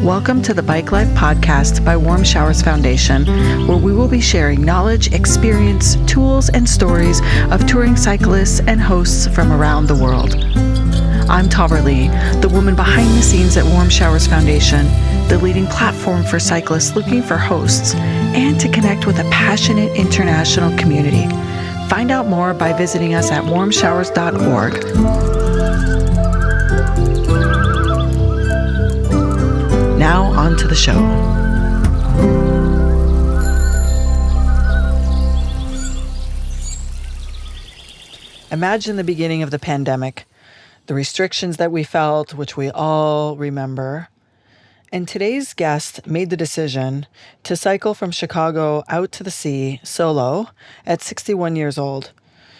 Welcome to the Bike Life Podcast by Warmshowers Foundation, where we will be sharing knowledge, experience, tools, and stories of touring cyclists and hosts from around the world. I'm Tara Lee, the woman behind the scenes at Warmshowers Foundation, the leading platform for cyclists looking for hosts and to connect with a passionate international community. Find out more by visiting us at Warmshowers.org. Now, on to the show. Imagine the beginning of the pandemic, the restrictions that we felt, which we all remember. And today's guest made the decision to cycle from Chicago out to the sea solo at 61 years old.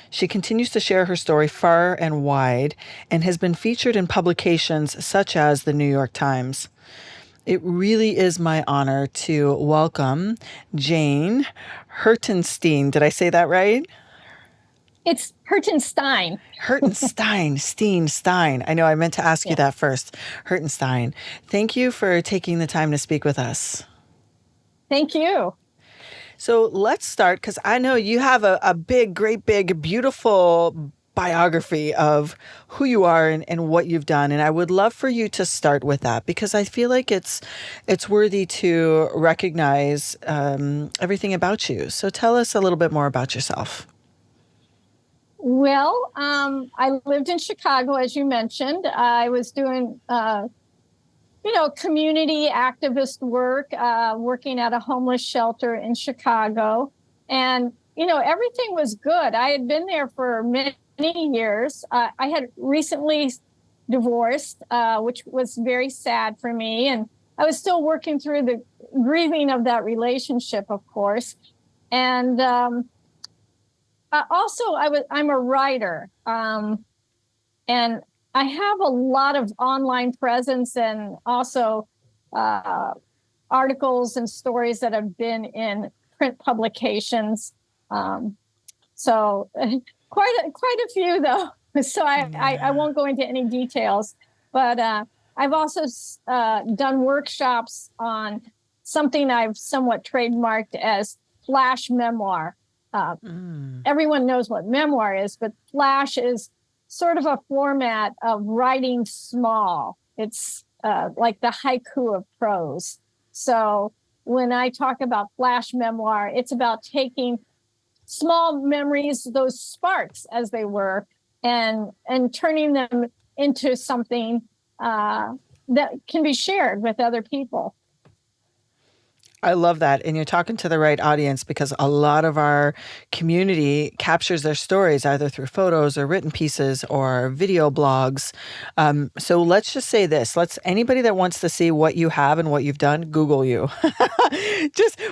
She continues to share her story far and wide and has been featured in publications such as the New York Times. It really is my honor to welcome Jane Hertenstein. Did I say that right? It's Hertenstein. Stein. I know I meant to ask you that first. Hertenstein. Thank you for taking the time to speak with us. Thank you. So let's start, because I know you have a great big, beautiful biography of who you are and what you've done. And I would love for you to start with that, because I feel like it's worthy to recognize everything about you. So tell us a little bit more about yourself. Well, I lived in Chicago, as you mentioned. I was doing, community activist work, working at a homeless shelter in Chicago. And, everything was good. I had been there for many years. I had recently divorced, which was very sad for me. And I was still working through the grieving of that relationship, of course. And also, I'm a writer. And I have a lot of online presence and also articles and stories that have been in print publications. So quite a few, though. So I won't go into any details. But I've also done workshops on something I've somewhat trademarked as flash memoir. Everyone knows what memoir is, but flash is sort of a format of writing small. It's like the haiku of prose. So when I talk about flash memoir, it's about taking small memories, those sparks as they were, and turning them into something that can be shared with other people. I love that. And you're talking to the right audience, because a lot of our community captures their stories either through photos or written pieces or video blogs. So let's just say this. Anybody that wants to see what you have and what you've done, Google you.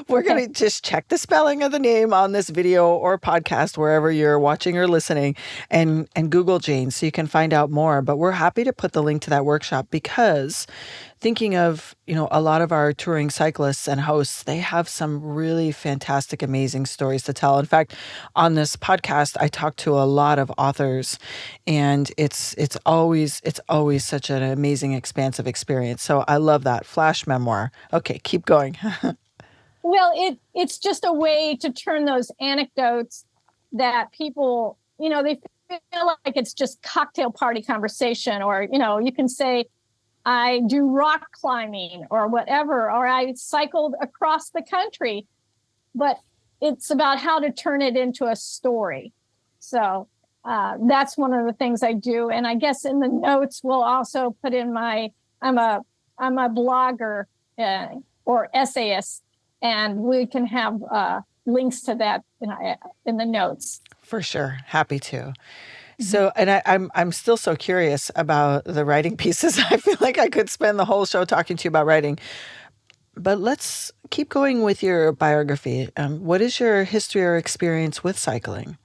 We're going to just check the spelling of the name on this video or podcast, wherever you're watching or listening, and Google Jane so you can find out more. But we're happy to put the link to that workshop, because thinking of, a lot of our touring cyclists and hosts, they have some really fantastic, amazing stories to tell. In fact, on this podcast, I talk to a lot of authors, and it's always such an amazing, expansive experience. So I love that. Flash memoir. Okay, keep going. Well, it's just a way to turn those anecdotes that people, they feel like it's just cocktail party conversation, or, you can say, I do rock climbing or whatever, or I cycled across the country, but it's about how to turn it into a story. So that's one of the things I do. And I guess in the notes, we'll also put in I'm a blogger or essayist, and we can have links to that in the notes. For sure. Happy to. So, and I'm still so curious about the writing pieces. I feel like I could spend the whole show talking to you about writing. But let's keep going with your biography. What is your history or experience with cycling?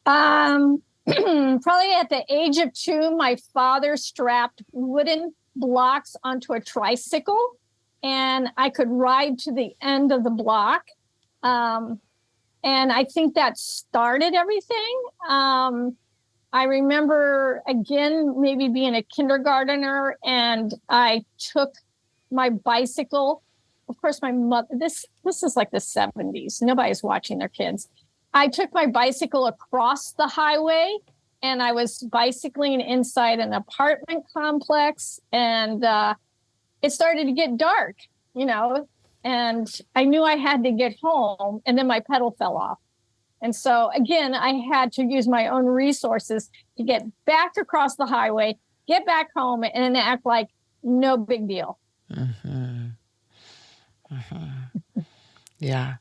Probably at the age of 2, my father strapped wooden blocks onto a tricycle, and I could ride to the end of the block. And I think that started everything. I remember, again, maybe being a kindergartner, and I took my bicycle. Of course, my mother, this is like the 70s. Nobody's watching their kids. I took my bicycle across the highway, and I was bicycling inside an apartment complex, and it started to get dark, and I knew I had to get home, and then my pedal fell off. And so again, I had to use my own resources to get back across the highway, get back home, and act like no big deal. Mm-hmm. Mm-hmm. Yeah.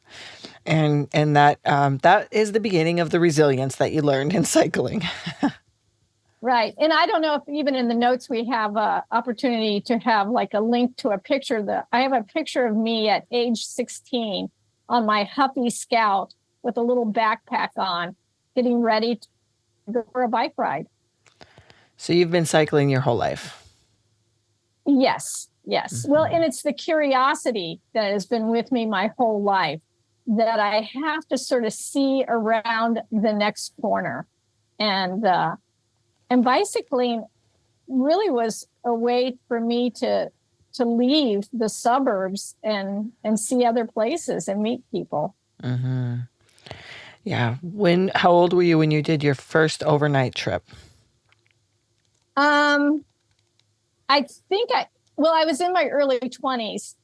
And that is the beginning of the resilience that you learned in cycling. Right. And I don't know if even in the notes we have an opportunity to have like a link to a picture. I have a picture of me at age 16 on my Huffy Scout with a little backpack on, getting ready to go for a bike ride. So you've been cycling your whole life? Yes. Mm-hmm. Well, and it's the curiosity that has been with me my whole life, that I have to sort of see around the next corner. And bicycling really was a way for me to leave the suburbs and see other places and meet people. Mm-hmm. Yeah. How old were you when you did your first overnight trip? I think I was in my early 20s,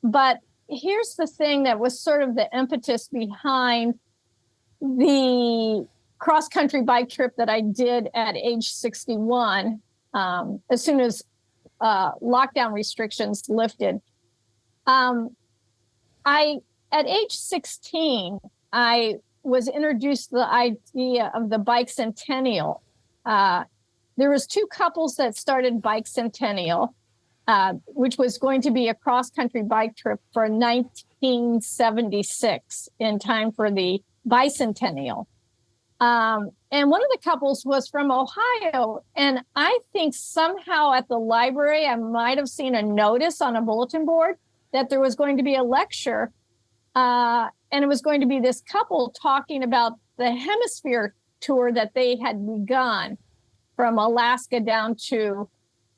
but here's the thing that was sort of the impetus behind the cross-country bike trip that I did at age 61, as soon as lockdown restrictions lifted. At age 16, I was introduced to the idea of the Bike Centennial. There was two couples that started Bike Centennial, which was going to be a cross-country bike trip for 1976 in time for the bicentennial. And one of the couples was from Ohio. And I think somehow at the library, I might have seen a notice on a bulletin board that there was going to be a lecture. And it was going to be this couple talking about the hemisphere tour that they had begun from Alaska down to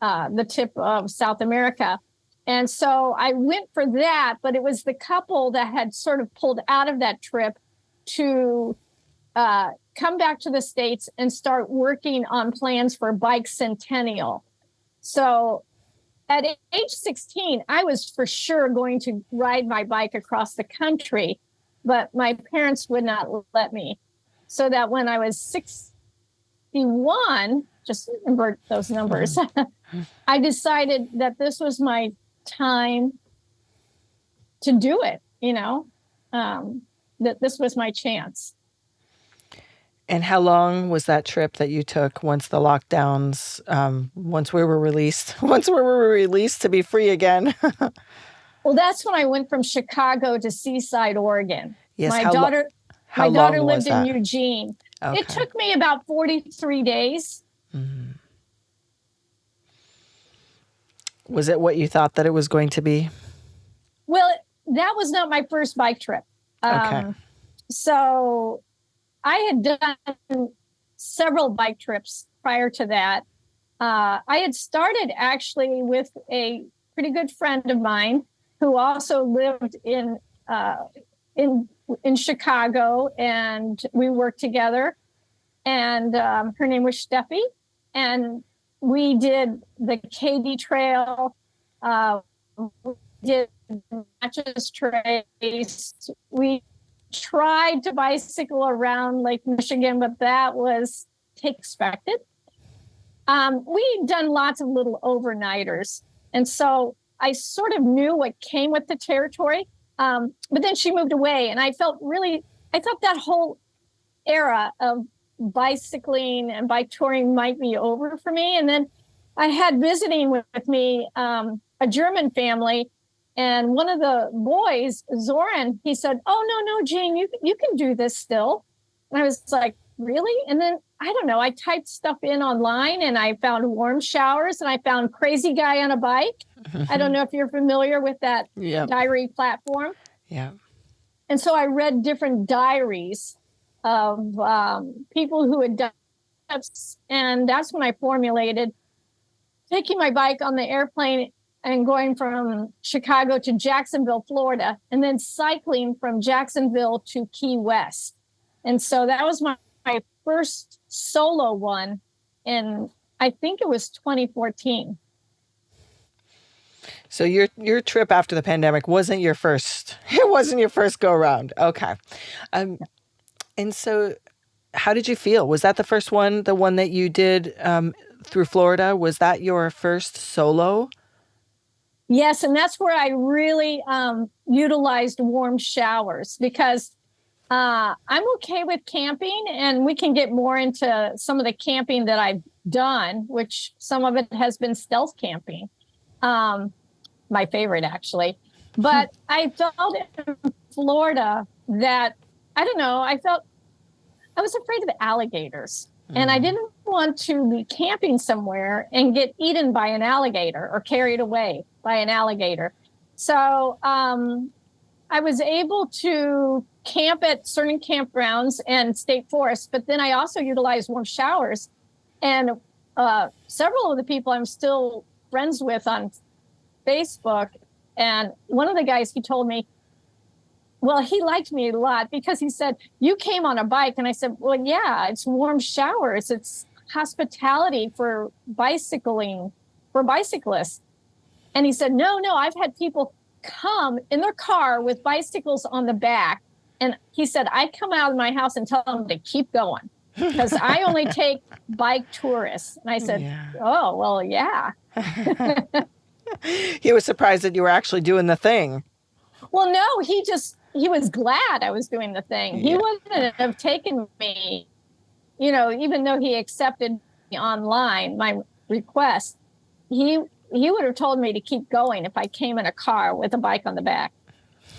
the tip of South America. And so I went for that, but it was the couple that had sort of pulled out of that trip to come back to the States and start working on plans for Bike Centennial. So at age 16, I was for sure going to ride my bike across the country, but my parents would not let me. So that when I was 61, just invert those numbers, I decided that this was my time to do it, that this was my chance. And how long was that trip that you took once the lockdowns, once we were released to be free again? Well, that's when I went from Chicago to Seaside, Oregon. Yes. My daughter lived in Eugene. Okay. It took me about 43 days. Mm-hmm. Was it what you thought that it was going to be? Well, that was not my first bike trip. Okay. So I had done several bike trips prior to that. I had started actually with a pretty good friend of mine who also lived in Chicago, and we worked together. And her name was Steffi, and we did the Katy Trail. We did Natchez Trace. We tried to bicycle around Lake Michigan, but that was expected. We'd done lots of little overnighters. And so I sort of knew what came with the territory. But then she moved away, and I thought that whole era of bicycling and bike touring might be over for me. And then I had visiting with me a German family, and one of the boys, Zoran, he said, "Oh, no, Jane, you can do this still." And I was like, "Really?" And then, I don't know, I typed stuff in online, and I found Warmshowers, and I found Crazy Guy on a Bike. I don't know if you're familiar with that diary platform. Yeah. And so I read different diaries of people who had done trips, and that's when I formulated taking my bike on the airplane and going from Chicago to Jacksonville, Florida, and then cycling from Jacksonville to Key West. And so that was my first solo one in, I think it was 2014. So your trip after the pandemic wasn't your first. It wasn't your first go around. Okay. And so how did you feel? Was that the first one, the one that you did through Florida? Was that your first solo? Yes, and that's where I really utilized warm showers because I'm okay with camping, and we can get more into some of the camping that I've done, which some of it has been stealth camping. My favorite, actually. But I felt in Florida that, I don't know, I was afraid of alligators. And I didn't want to be camping somewhere and get eaten by an alligator or carried away by an alligator. So I was able to camp at certain campgrounds and state forests, but then I also utilized warm showers. And several of the people I'm still friends with on Facebook, and one of the guys, he told me, well, he liked me a lot because he said, you came on a bike. And I said, well, yeah, it's warm showers. It's hospitality for bicycling, for bicyclists. And he said, no, I've had people come in their car with bicycles on the back. And he said, I come out of my house and tell them to keep going because I only take bike tourists. And I said, yeah. Oh, well, yeah. He was surprised that you were actually doing the thing. Well, no, he was glad I was doing the thing. Yeah. He wouldn't have taken me, even though he accepted me online, my request, he would have told me to keep going if I came in a car with a bike on the back.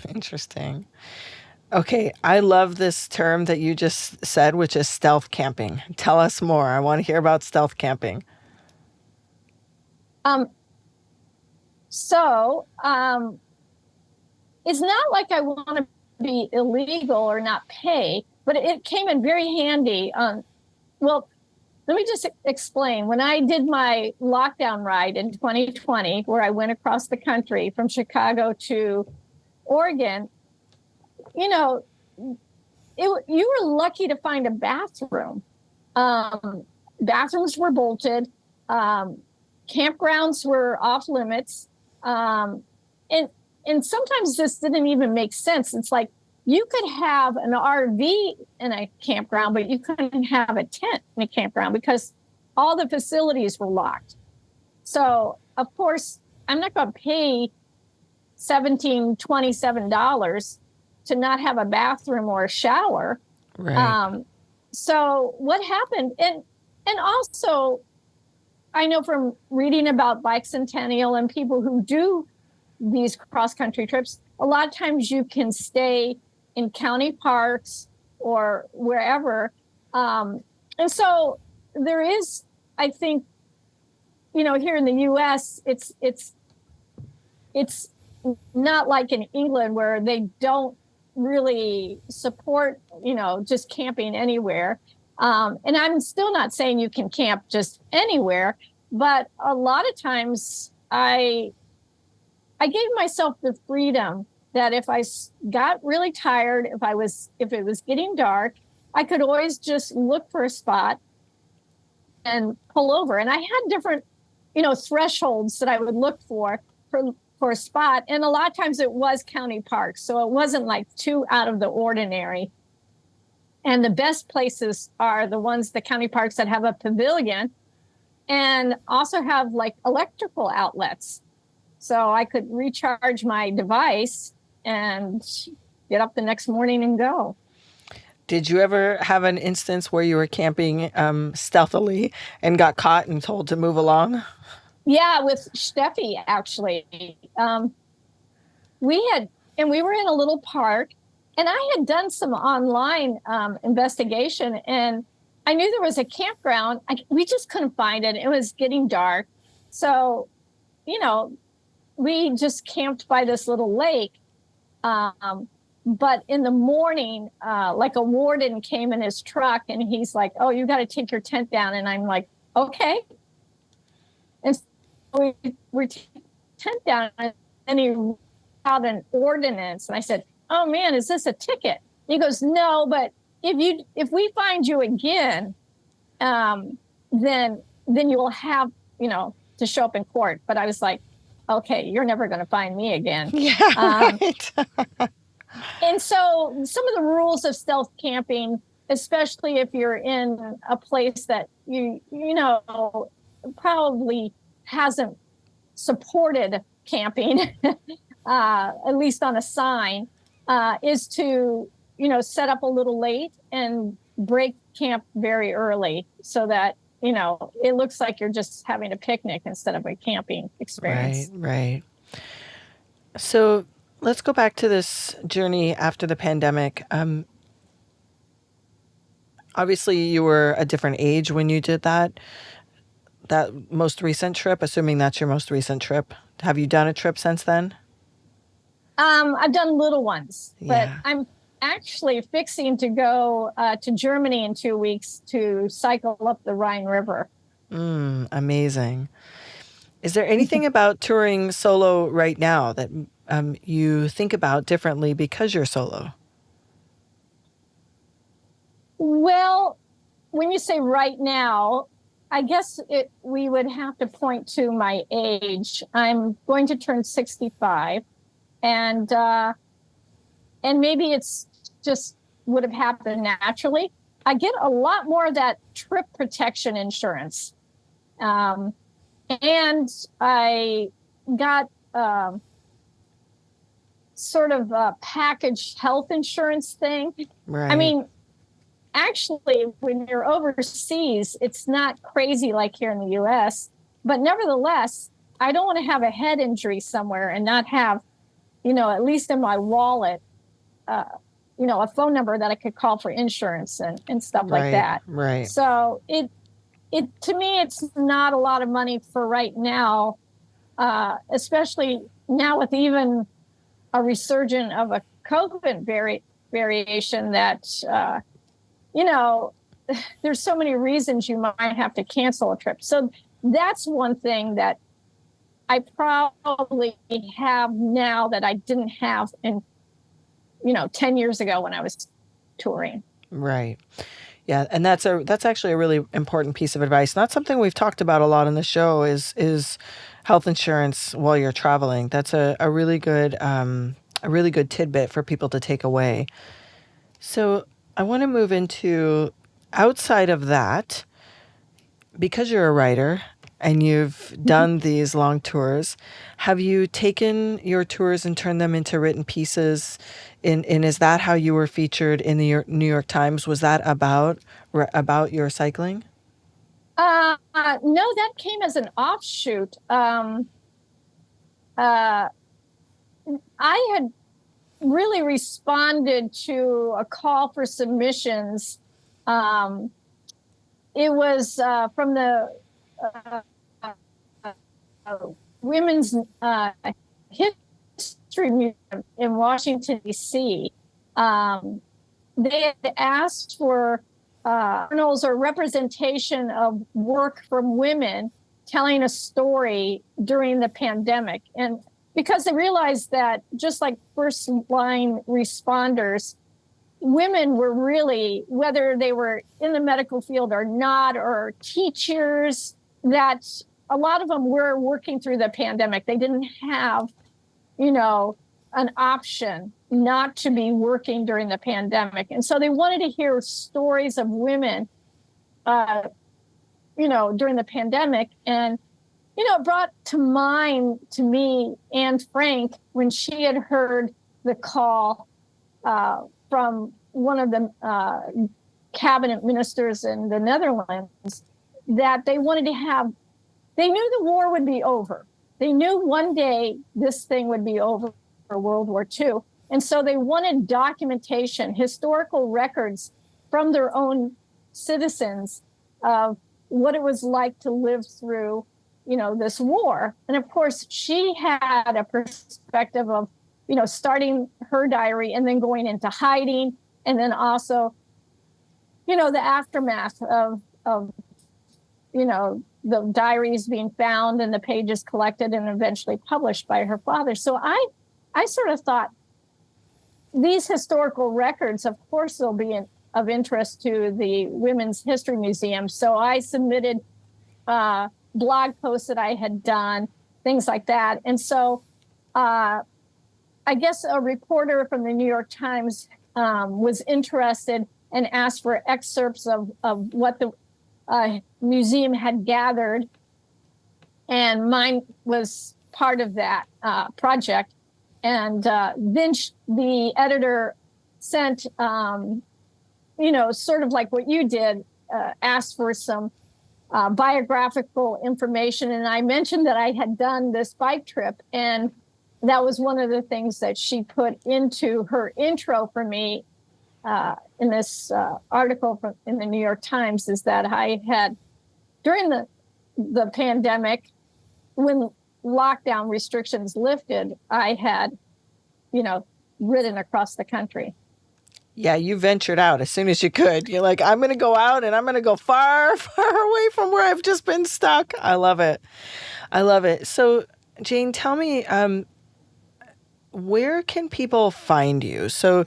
Interesting. Okay, I love this term that you just said, which is stealth camping. Tell us more. I want to hear about stealth camping. It's not like I want to be illegal or not pay, but it came in very handy. Well, let me just explain. When I did my lockdown ride in 2020, where I went across the country from Chicago to Oregon, you were lucky to find a bathroom. Bathrooms were bolted. Campgrounds were off limits. And sometimes this didn't even make sense. It's like you could have an RV in a campground, but you couldn't have a tent in a campground because all the facilities were locked. So, of course, I'm not going to pay $17, $27 to not have a bathroom or a shower. Right. So what happened? And also, I know from reading about Bicentennial and people who do these cross-country trips, a lot of times you can stay in county parks or wherever. And so there is, I think, here in the U.S., it's not like in England where they don't really support, just camping anywhere. And I'm still not saying you can camp just anywhere, but a lot of times I gave myself the freedom that if I got really tired, if it was getting dark, I could always just look for a spot and pull over. And I had different, thresholds that I would look for a spot. And a lot of times it was county parks. So it wasn't like too out of the ordinary. And the best places are the county parks that have a pavilion and also have like electrical outlets. So I could recharge my device and get up the next morning and go. Did you ever have an instance where you were camping stealthily and got caught and told to move along? Yeah, with Steffi, actually. We were in a little park, and I had done some online investigation, and I knew there was a campground. We just couldn't find it. It was getting dark. So, we just camped by this little lake. But in the morning, like a warden came in his truck and he's like, oh, you got to take your tent down. And I'm like, okay. And so we're tent down, and then he wrote out an ordinance. And I said, "Oh man, is this a ticket?" He goes, "No, but if we find you again, then you will have, to show up in court." But I was like, "Okay, you're never going to find me again." Yeah, right. And so some of the rules of stealth camping, especially if you're in a place that probably hasn't supported camping, at least on a sign, is to, set up a little late and break camp very early so that, it looks like you're just having a picnic instead of a camping experience. Right. So let's go back to this journey after the pandemic. Obviously, you were a different age when you did that most recent trip, assuming that's your most recent trip. Have you done a trip since then? I've done little ones, but Yeah. I'm actually fixing to go to Germany in 2 weeks to cycle up the Rhine River. Amazing. Is there anything about touring solo right now that you think about differently because you're solo? Well, when you say right now, I guess we would have to point to my age. I'm going to turn 65, and maybe it's just would have happened naturally. I get a lot more of that trip protection insurance, and I got sort of a package health insurance thing. Right. I mean, actually, when you're overseas, it's not crazy like here in the US. But nevertheless, I don't want to have a head injury somewhere and not have, at least in my wallet, a phone number that I could call for insurance and stuff like that. Right. So it to me, it's not a lot of money for right now, especially now with even a resurgence of a COVID variation that, there's so many reasons you might have to cancel a trip. So that's one thing that I probably have now that I didn't have in, 10 years ago when I was touring. Right. Yeah, and that's actually a really important piece of advice. Not something we've talked about a lot on the show is health insurance while you're traveling. That's a really good tidbit for people to take away. So I want to move into outside of that, because you're a writer and you've done these long tours, have you taken your tours and turned them into written pieces? And is that how you were featured in the New York Times? Was that about your cycling? No, that came as an offshoot. I had really responded to a call for submissions. It was from the Women's History Museum in Washington, D.C. They had asked for journals or representation of work from women telling a story during the pandemic. And because they realized that just like first line responders, women were really, whether they were in the medical field or not, or teachers, that a lot of them were working through the pandemic. They didn't have, an option not to be working during the pandemic. And so they wanted to hear stories of women, during the pandemic. And, it brought to mind to me Anne Frank when she had heard the call from one of the cabinet ministers in the Netherlands that they wanted to have, they knew the war would be over. They knew one day this thing would be over for World War II. And so they wanted documentation, historical records from their own citizens of what it was like to live through, this war. And of course, she had a perspective of, starting her diary and then going into hiding. And then also, the aftermath of the diaries being found and the pages collected and eventually published by her father. So I sort of thought, these historical records, of course, they'll be of interest to the Women's History Museum. So I submitted blog posts that I had done, things like that. And so I guess a reporter from the New York Times was interested and asked for excerpts of what the museum had gathered. And mine was part of that project. And then the editor sent, sort of like what you did, asked for some biographical information. And I mentioned that I had done this bike trip. And that was one of the things that she put into her intro for me in this article in the New York Times, is that I had, during the pandemic, when lockdown restrictions lifted, I had, ridden across the country. Yeah, you ventured out as soon as you could. You're like, I'm going to go out and I'm going to go far, far away from where I've just been stuck. I love it. I love it. So, Jane, tell me, where can people find you? So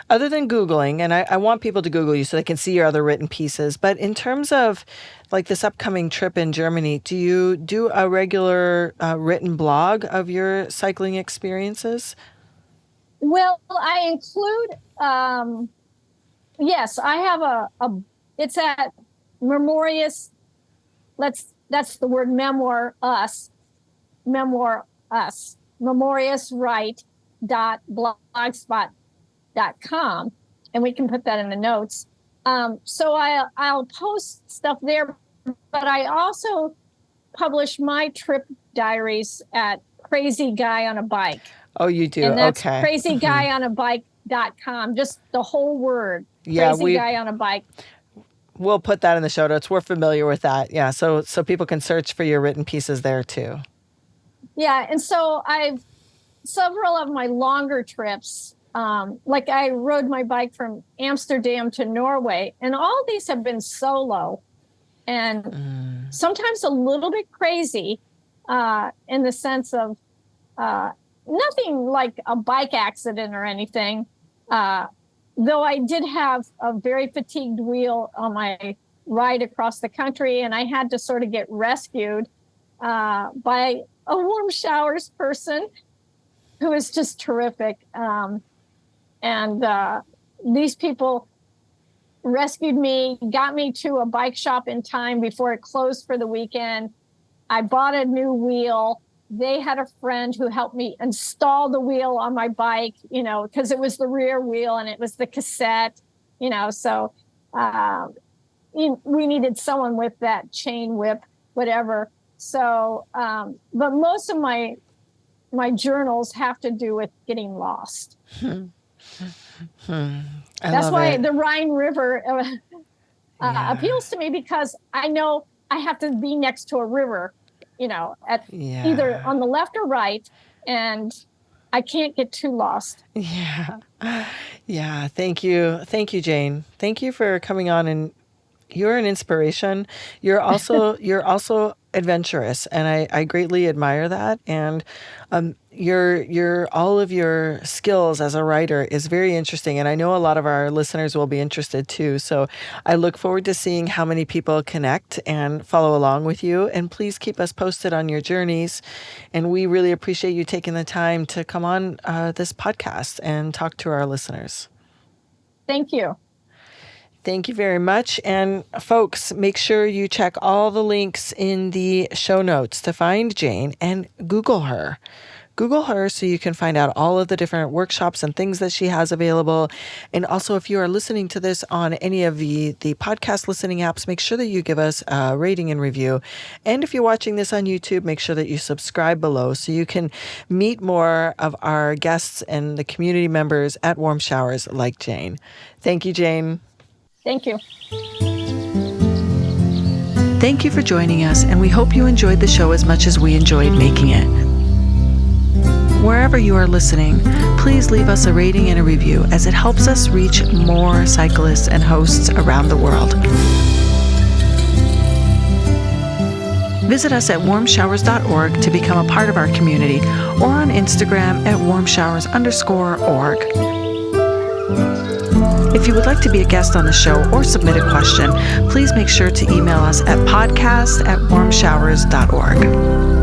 other than Googling, and I want people to Google you so they can see your other written pieces, but in terms of like this upcoming trip in Germany, do you do a regular written blog of your cycling experiences? Well, I include, yes, I have it's at Memorious, that's the word Memoir Us, memoriuswrite.blogspot.com, and we can put that in the notes. So I'll post stuff there, but I also publish my trip diaries at Crazy Guy on a Bike. Oh, you do? And that's okay. crazyguyonabike.com, just the whole word. Yeah, Crazy Guy on a Bike. We'll put that in the show notes. We're familiar with that. Yeah, so people can search for your written pieces there too. Yeah, and so several of my longer trips, like I rode my bike from Amsterdam to Norway, and all of these have been solo and sometimes a little bit crazy in the sense of nothing like a bike accident or anything, though I did have a very fatigued wheel on my ride across the country, and I had to sort of get rescued by a Warm Showers person who is just terrific. And these people rescued me, got me to a bike shop in time before it closed for the weekend. I bought a new wheel. They had a friend who helped me install the wheel on my bike, because it was the rear wheel and it was the cassette, so we needed someone with that chain whip, whatever. So, but most of my journals have to do with getting lost. That's why the Rhine River appeals to me, because I know I have to be next to a river, either on the left or right, and I can't get too lost. Yeah. Yeah. Thank you. Thank you, Jane. Thank you for coming on, and you're an inspiration. You're also adventurous, and I greatly admire that. And your all of your skills as a writer is very interesting, and I know a lot of our listeners will be interested too. So I look forward to seeing how many people connect and follow along with you. And please keep us posted on your journeys. And we really appreciate you taking the time to come on this podcast and talk to our listeners. Thank you. Thank you very much. And folks, make sure you check all the links in the show notes to find Jane and Google her. Google her so you can find out all of the different workshops and things that she has available. And also, if you are listening to this on any of the podcast listening apps, make sure that you give us a rating and review. And if you're watching this on YouTube, make sure that you subscribe below so you can meet more of our guests and the community members at Warm Showers like Jane. Thank you, Jane. Thank you. Thank you for joining us, and we hope you enjoyed the show as much as we enjoyed making it. Wherever you are listening, please leave us a rating and a review, as it helps us reach more cyclists and hosts around the world. Visit us at Warmshowers.org to become a part of our community, or on Instagram at Warmshowers_org. If you would like to be a guest on the show or submit a question, please make sure to email us at podcast@warmshowers.org.